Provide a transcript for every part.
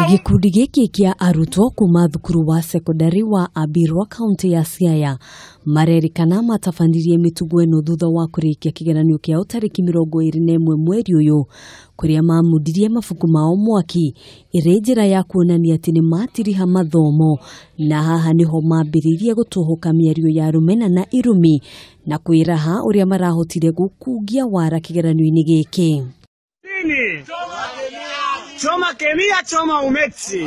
Gikundi giki kia Arutwo kuma thukuru wa sekondari wa Ambirwa kaunti ya Siaya marerikana matafandirie mitugo eno thutha wa kurikia kigeranio kiao tariki 21 mweri uyu kuria mamundirie mafuku mao mwaki ire njira ya kuonania ati ni matiriha mathomo na haha niho mambiririe gutuhuka miario ya rumena na irumi na kwiraha uria marahotire gukungia wara kigeranio-ini giki. Choma kemia choma umexi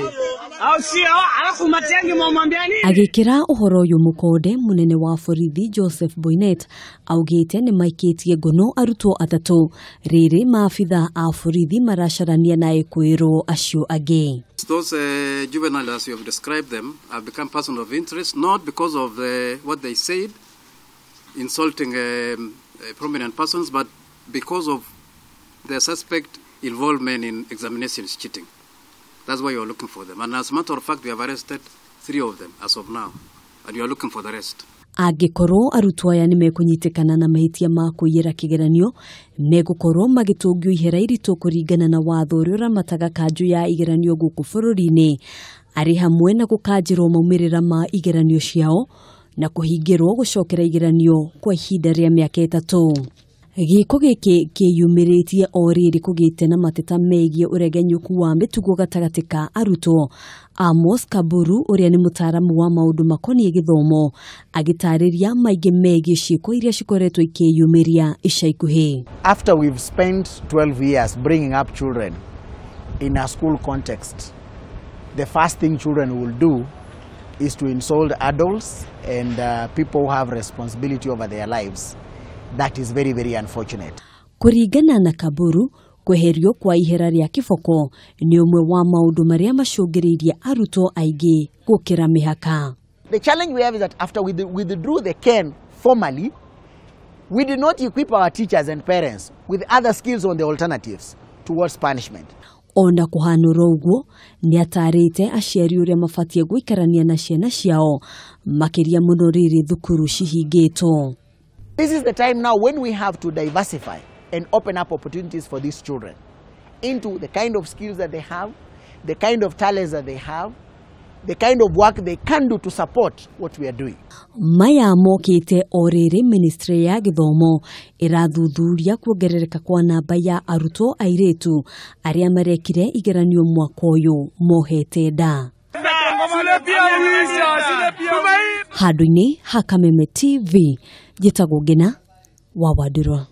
au sio alafu Matiang'i mwambia nini agikira uhoro uyu mukode munene wa borithi Joseph Boynet augite nimaikitio ngono Arutwo atatu riri maabitha a borithi marasharania na ekwiro acio age. Those juveniles, as you have described them, have become persons of interest, not because of what they said, insulting prominent persons, but because of their suspect involvement in examinations cheating. That's why you are looking for them. And as a matter of fact, we have arrested 3 of them as of now. And you are looking for the rest. Agikoro Arutwo aya nimakunyitikana na mahitia ma kuyira kigeranio megukoro magitungio ihera irito kuringana na watho uria uramataga kanju ya igeranio guku bururi-ini ari hamwe na gukanjirwo maumirira ma igeranio ciao na kuhingirwo gucokera igeranio kwa ihinda ria miaka 3. Giko giki kiyumiritie oriri kugite na mateta megie uregenyuku wa mitugo gatagati ka Arutwo. Amos Kaburu uria ni mutaramu wa maundu makonie githomo agitariria maige megie ciiko iria cikoretwo ikiyumiria ica ikuhi. After we've spent 12 years bringing up children in a school context, the first thing children will do is to insult adults and people who have responsibility over their lives. That is very, very unfortunate. Kuringana na Kaburu, kweherio kwa ihera ria kiboko ni umwe wa maundu maria macungiririe Arutwo aigi gukira mihaka. The challenge we have is that after we withdrew the CAN formally, we did not equip our teachers and parents with other skills on the alternatives towards punishment. Onda kuhanura uguo ni atarite aciari uria mafatie guikarania na ciana ciao makiria muno riri thukuru cihingitwo. This is the time now when we have to diversify and open up opportunities for these children into the kind of skills that they have, the kind of talents that they have, the kind of work they can do to support what we are doing. Maya mokite oriri ministry ya githomo irathuthuria kuongerereka kwa namba ya Arutwo airetu aria marekire igeranio mwaka uyu mohete nda. Handu-ini ha Kameme TV, jitagwo Ngina wa Wandurwa.